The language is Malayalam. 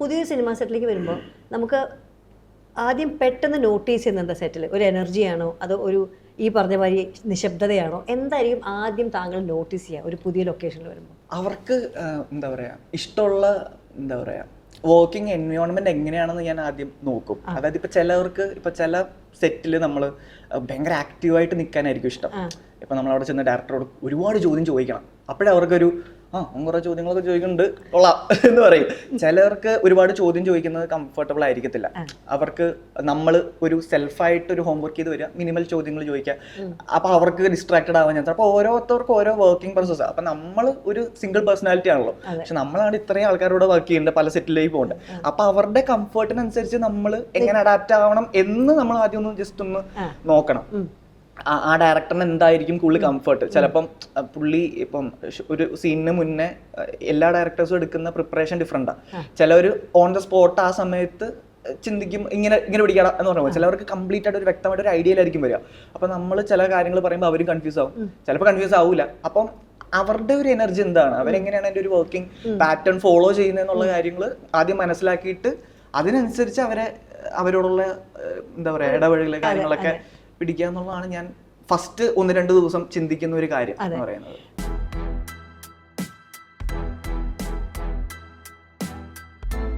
പുതിയൊരു സിനിമ സെറ്റിലേക്ക് വരുമ്പോൾ നമുക്ക് ആദ്യം പെട്ടെന്ന് നോട്ടീസ് ചെയ്യുന്നത് സെറ്റിൽ ഒരു എനർജിയാണോ അതോ ഒരു ഈ പറഞ്ഞ മാതിരി നിശബ്ദതയാണോ, എന്തായിരിക്കും ആദ്യം താങ്കൾ നോട്ടീസ് ചെയ്യുക ഒരു പുതിയ ലൊക്കേഷനിൽ വരുമ്പോൾ? അവർക്ക് എന്താ പറയുക, ഇഷ്ടമുള്ള എന്താ പറയുക വർക്കിംഗ് എൻവയോൺമെന്റ് എങ്ങനെയാണെന്ന് ഞാൻ ആദ്യം നോക്കും. അതായത് ഇപ്പൊ ചിലവർക്ക് ഇപ്പൊ ചില സെറ്റിൽ നമ്മൾ ഭയങ്കര ആക്റ്റീവായിട്ട് നിൽക്കാനായിരിക്കും ഇഷ്ടം. ഇപ്പൊ നമ്മളവിടെ ചെന്ന് ഡയറക്ടറോട് ഒരുപാട് ചോദ്യം ചോദിക്കണം, അപ്പോഴേ അവർക്കൊരു കുറേ ചോദ്യങ്ങളൊക്കെ ചോദിക്കുന്നുണ്ട് കൊള്ളാം എന്ന് പറയും. ചിലവർക്ക് ഒരുപാട് ചോദ്യം ചോദിക്കുന്നത് കംഫർട്ടബിൾ ആയിരിക്കത്തില്ല. അവർക്ക് നമ്മൾ ഒരു സെൽഫായിട്ട് ഒരു ഹോംവർക്ക് ചെയ്ത് വരിക, മിനിമൽ ചോദ്യങ്ങൾ ചോദിക്കുക, അപ്പൊ അവർക്ക് ഡിസ്ട്രാക്റ്റഡ് ആവാൻ ചാൻസ്. അപ്പൊ ഓരോരുത്തർക്കും ഓരോ വർക്കിംഗ് പ്രോസസ്സാണ്. അപ്പൊ നമ്മൾ ഒരു സിംഗിൾ പേഴ്സണാലിറ്റി ആണല്ലോ, പക്ഷെ നമ്മളാണ് ഇത്രയും ആൾക്കാരോട് വർക്ക് ചെയ്യേണ്ടത്, പല സെറ്റിലേക്ക് പോകേണ്ടത്. അപ്പൊ അവരുടെ കംഫർട്ടിനനുസരിച്ച് നമ്മൾ എങ്ങനെ അഡാപ്റ്റ് ആവണം എന്ന് നമ്മൾ ആദ്യം ഒന്ന് ജസ്റ്റ് ഒന്ന് നോക്കണം. ആ ഡയറക്ടറിന് എന്തായിരിക്കും കൂടുതൽ കംഫർട്ട്. ചിലപ്പം പുള്ളി ഇപ്പം ഒരു സീനിന് മുന്നേ എല്ലാ ഡയറക്ടേഴ്സും എടുക്കുന്ന പ്രിപ്പറേഷൻ ഡിഫറെൻറ്റാണ്. ചിലവർ ഓൺ ദ സ്പോട്ട് ആ സമയത്ത് ചിന്തിക്കും ഇങ്ങനെ പിടിക്കണം എന്ന് പറഞ്ഞാൽ, ചിലവർക്ക് കംപ്ലീറ്റ് ആയിട്ട് ഒരു വ്യക്തമായിട്ട് ഒരു ഐഡിയയിലായിരിക്കും വരിക. അപ്പം നമ്മൾ ചില കാര്യങ്ങൾ പറയുമ്പോൾ അവരും കൺഫ്യൂസ് ആവും, ചിലപ്പോൾ കൺഫ്യൂസ് ആവില്ല. അപ്പം അവരുടെ ഒരു എനർജി എന്താണ്, അവരെങ്ങനെയാണ് എൻ്റെ ഒരു വർക്കിംഗ് പാറ്റേൺ ഫോളോ ചെയ്യുന്നതെന്നുള്ള കാര്യങ്ങൾ ആദ്യം മനസ്സിലാക്കിയിട്ട് അതിനനുസരിച്ച് അവരോടുള്ള എന്താ പറയുക ഇടപഴകലെ കാര്യങ്ങളൊക്കെ പിടിക്കുക എന്നുള്ളതാണ് ഞാൻ ഫസ്റ്റ് 1-2 ദിവസം ചിന്തിക്കുന്ന ഒരു കാര്യം എന്ന് പറയുന്നത്.